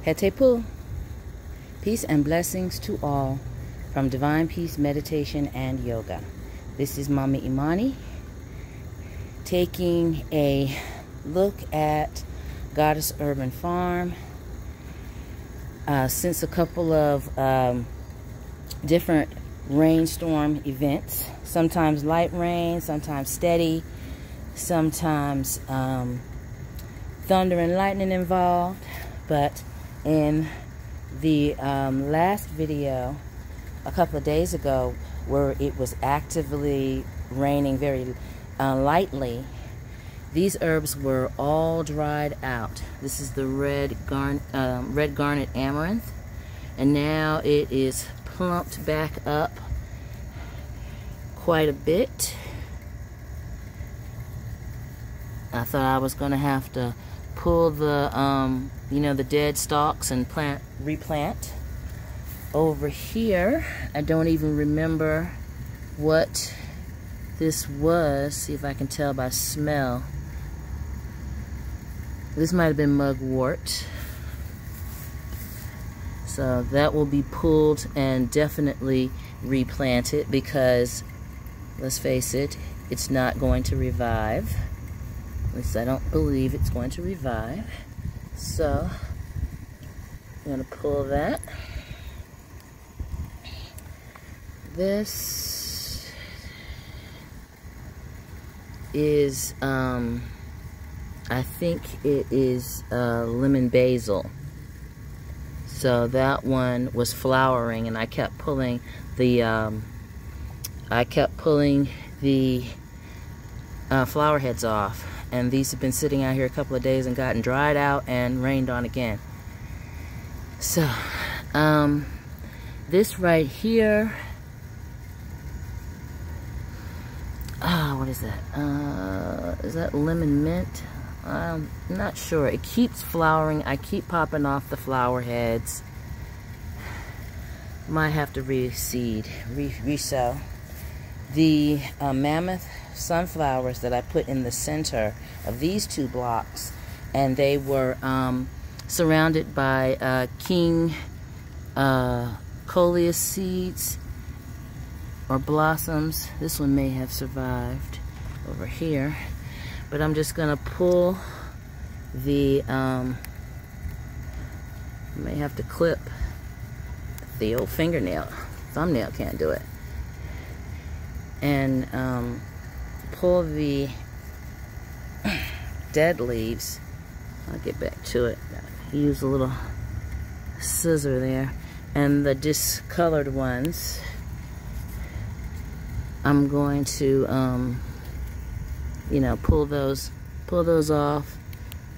Hetepu. Peace and blessings to all from Divine Peace Meditation and Yoga. This is Mama Imani taking a look at Goddess Urban Farm. Since a couple of different rainstorm events, sometimes light rain, sometimes steady, sometimes thunder and lightning involved, but in the last video a couple of days ago where it was actively raining very lightly, these herbs were all dried out. This is the red garnet amaranth, and now it is plumped back up quite a bit. I thought I was going to have to pull the the dead stalks and replant. Over here, I don't even remember what this was. See if I can tell by smell. This might have been mugwort. So that will be pulled and definitely replanted, because let's face it, it's not going to revive. At least I don't believe it's going to revive. So I'm going to pull that. This is, I think it is lemon basil. So that one was flowering, and I kept pulling the flower heads off. And these have been sitting out here a couple of days and gotten dried out and rained on again. So, this right here, what is that? Is that lemon mint? I'm not sure. It keeps flowering. I keep popping off the flower heads. Might have to reseed, resow. The mammoth sunflowers that I put in the center of these two blocks, and they were surrounded by king coleus seeds or blossoms. This one may have survived over here, but I'm just gonna pull the may have to clip the old fingernail. Thumbnail can't do it. And pull the dead leaves. I'll get back to it. Use a little scissor there. And the discolored ones, I'm going to pull those off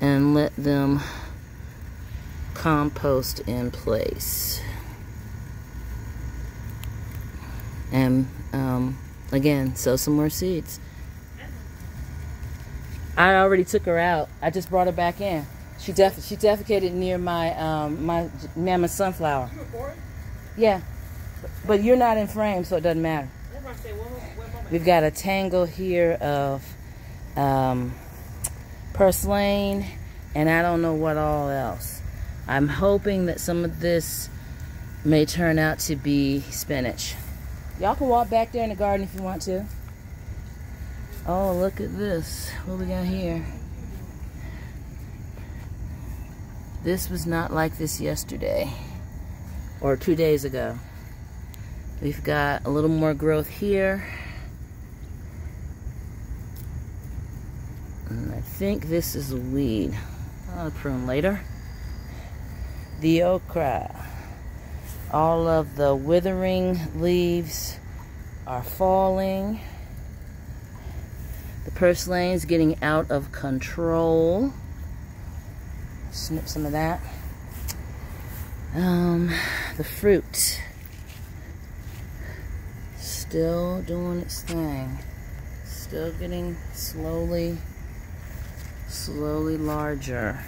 and let them compost in place. And again, sow some more seeds. I already took her out. I just brought her back in. She defecated near my my mammoth sunflower. Yeah, but you're not in frame, so it doesn't matter. We've got a tangle here of purslane, and I don't know what all else. I'm hoping that some of this may turn out to be spinach. Y'all can walk back there in the garden if you want to. Oh, look at this. What we got here? This was not like this yesterday or 2 days ago. We've got a little more growth here. And I think this is a weed. I'll prune later. The okra. All of the withering leaves are falling. The purslane's getting out of control. Snip some of that. The fruit, still doing its thing. Still getting slowly larger.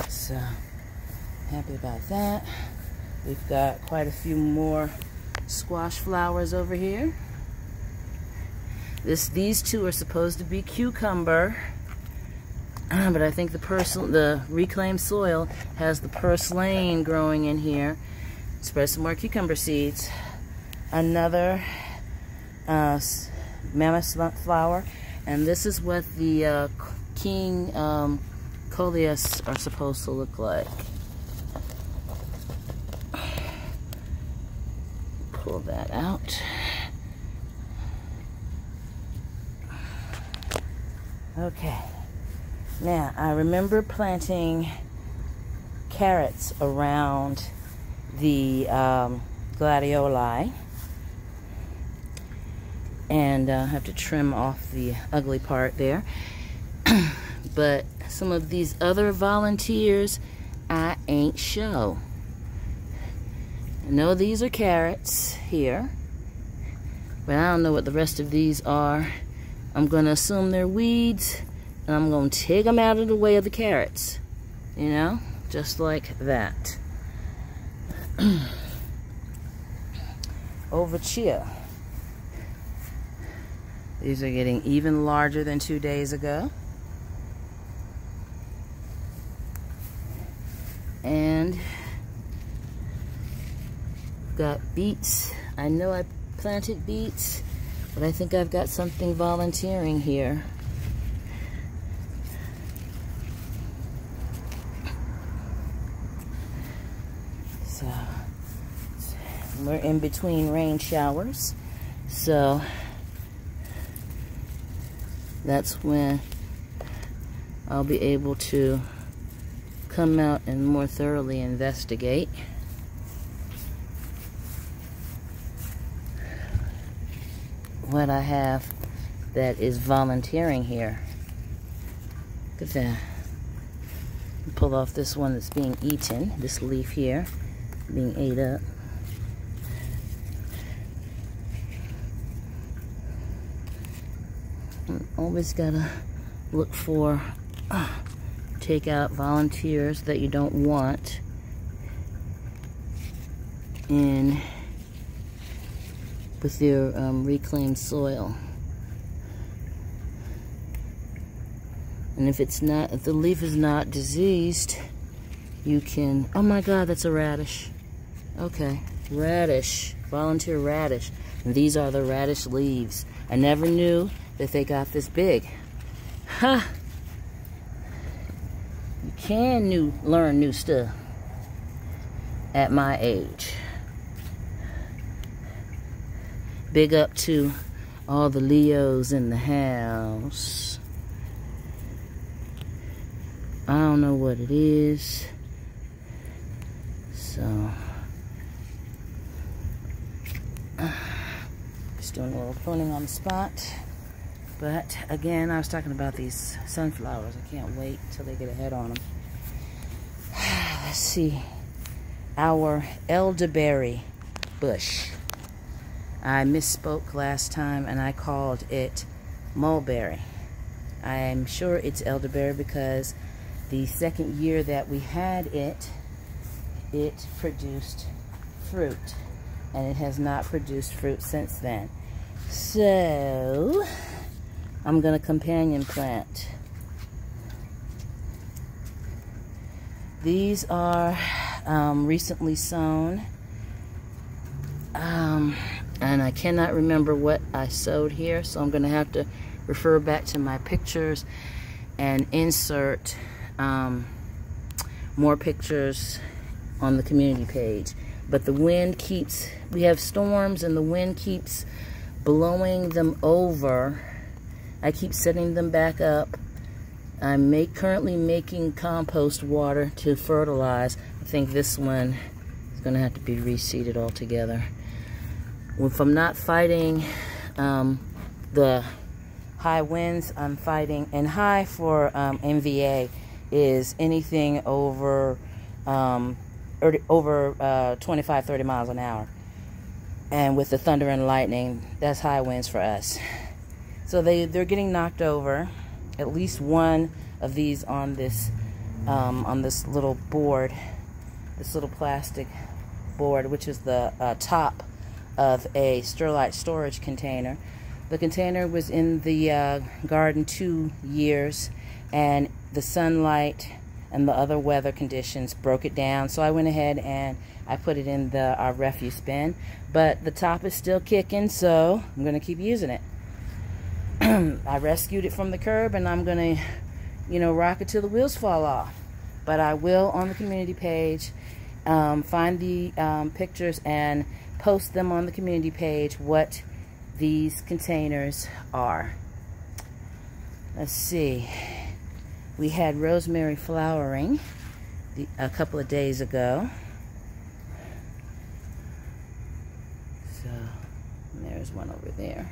So, happy about that. We've got quite a few more squash flowers over here. These two are supposed to be cucumber, but I think the reclaimed soil has the purslane growing in here. Spread some more cucumber seeds. Another mammoth flower, and this is what the king coleus are supposed to look like. Pull that out. Okay, now I remember planting carrots around the gladioli, and I have to trim off the ugly part there. But some of these other volunteers I ain't show. I know these are carrots here, but I don't know what the rest of these are. I'm going to assume they're weeds, and I'm going to take them out of the way of the carrots. You know, just like that. Over here. These are getting even larger than 2 days ago. And got beets. I know I planted beets, but I think I've got something volunteering here. So we're in between rain showers, so that's when I'll be able to come out and more thoroughly investigate. What I have that is volunteering here. Look at that. Pull off this one that's being eaten, this leaf here, being ate up. Always gotta look for, take out volunteers that you don't want in with your reclaimed soil. And if the leaf is not diseased, you can, oh my God, that's a radish. Okay, radish, volunteer radish. And these are the radish leaves. I never knew that they got this big. Huh. You can learn new stuff at my age. Big up to all the Leos in the house. I don't know what it is. So, just doing a little pruning on the spot. But again, I was talking about these sunflowers. I can't wait till they get a head on them. Let's see. Our elderberry bush. I misspoke last time and I called it mulberry. I'm sure it's elderberry because the second year that we had it produced fruit. And it has not produced fruit since then. So, I'm going to companion plant. These are recently sown. And I cannot remember what I sowed here, so I'm going to have to refer back to my pictures and insert more pictures on the community page. But the wind keeps, we have storms and the wind keeps blowing them over. I keep setting them back up. I'm currently making compost water to fertilize. I think this one is going to have to be reseeded altogether. If I'm not fighting the high winds, I'm fighting, and high for MVA is anything over 25, 30 miles an hour. And with the thunder and lightning, that's high winds for us. So they're getting knocked over. At least one of these on this little board, this little plastic board, which is the top of a Sterlite storage container. The container was in the garden 2 years, and the sunlight and the other weather conditions broke it down. So I went ahead and I put it in our refuse bin. But the top is still kicking, so I'm going to keep using it. I rescued it from the curb, and I'm going to, you know, rock it till the wheels fall off. But I will, on the community page, find the pictures and post them on the community page what these containers are. Let's see. We had rosemary flowering a couple of days ago. So there's one over there.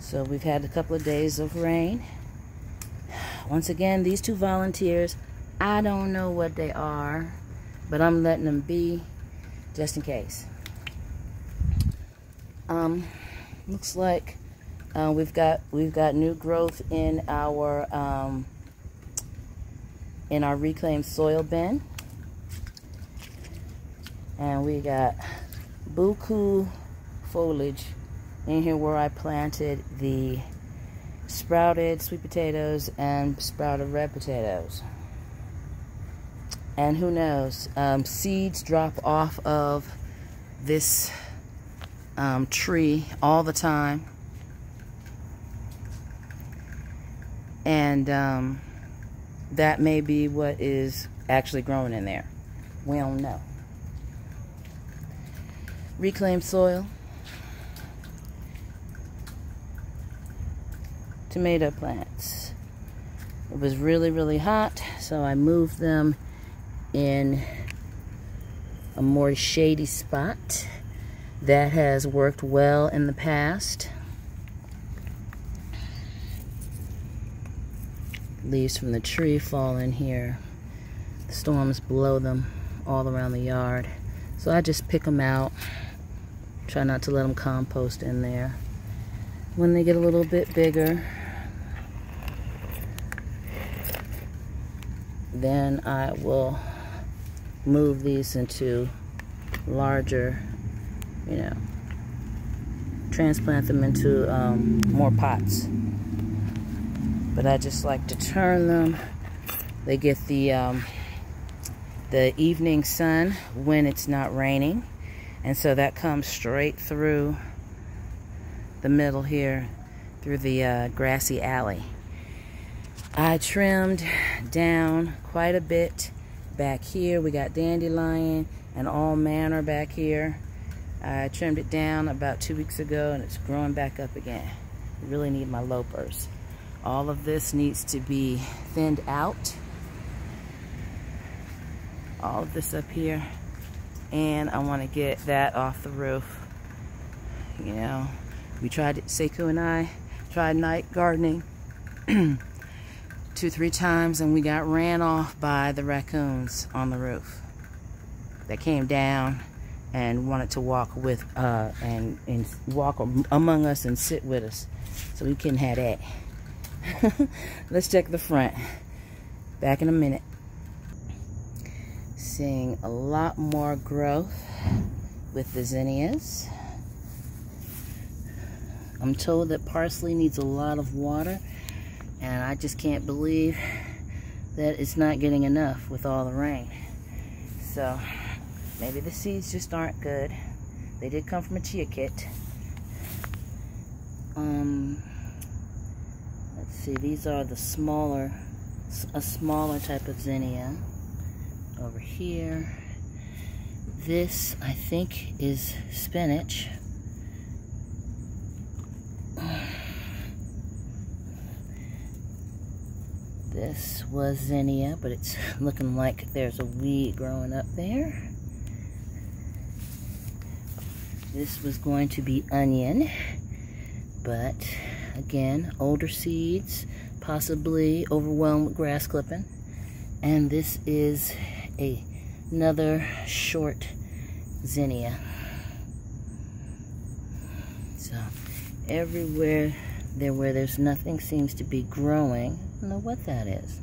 So we've had a couple of days of rain. Once again, these two volunteers, I don't know what they are, but I'm letting them be just in case. Looks like we've got new growth in our reclaimed soil bin, and we got buku foliage in here where I planted the sprouted sweet potatoes and sprouted red potatoes. And who knows, seeds drop off of this tree all the time, and that may be what is actually growing in there. We don't know. Reclaimed soil, tomato plants. It was really hot, so I moved them in a more shady spot. That has worked well in the past. Leaves from the tree fall in here. The storms blow them all around the yard. So I just pick them out. Try not to let them compost in there. When they get a little bit bigger, then I will move these into larger, you know, transplant them into more pots. But I just like to turn them. They get the evening sun when it's not raining, and so that comes straight through the middle here, through the grassy alley. I trimmed down quite a bit back here. We got dandelion and all manner back here. I trimmed it down about 2 weeks ago, and it's growing back up again. I really need my lopers. All of this needs to be thinned out. All of this up here. And I want to get that off the roof. You know, we tried, Sekou and I tried night gardening 2-3 times, and we got ran off by the raccoons on the roof. They came down and wanted to walk with and walk among us and sit with us, so we couldn't have that. Let's check the front. Back in a minute. Seeing a lot more growth with the zinnias. I'm told that parsley needs a lot of water, and I just can't believe that it's not getting enough with all the rain. So maybe the seeds just aren't good. They did come from a chia kit. Let's see, these are the smaller, a smaller type of zinnia. Over here, this I think is spinach. This was zinnia, but it's looking like there's a weed growing up there. This was going to be onion, but again, older seeds, possibly overwhelmed with grass clipping. And this is another short zinnia. So everywhere where there's nothing seems to be growing. I don't know what that is.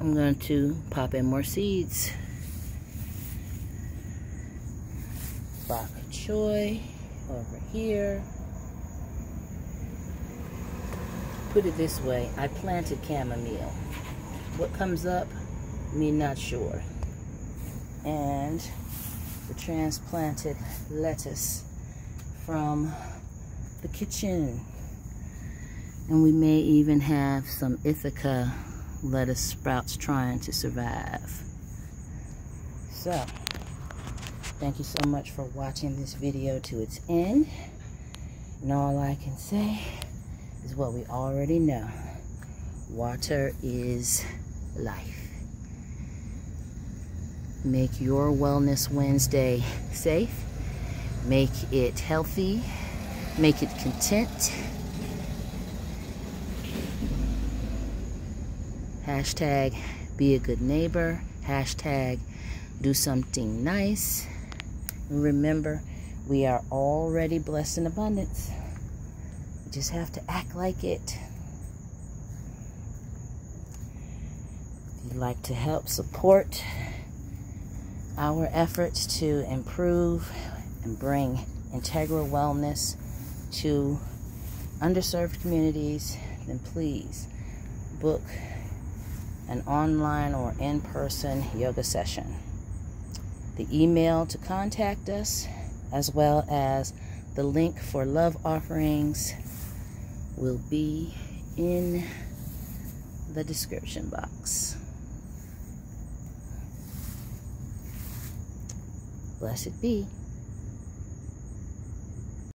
I'm going to pop in more seeds. Bok choy over here. put it this way, I planted chamomile. What comes up, me not sure. And the transplanted lettuce from the kitchen. And we may even have some Ithaca lettuce sprouts trying to survive. So, thank you so much for watching this video to its end. And all I can say is what we already know. Water is life. Make your Wellness Wednesday safe. Make it healthy. Make it content. Hashtag be a good neighbor. Hashtag do something nice. And remember, we are already blessed in abundance. We just have to act like it. If you'd like to help support our efforts to improve and bring integral wellness to underserved communities, then please book an online or in-person yoga session. The email to contact us, as well as the link for love offerings, will be in the description box. Blessed be.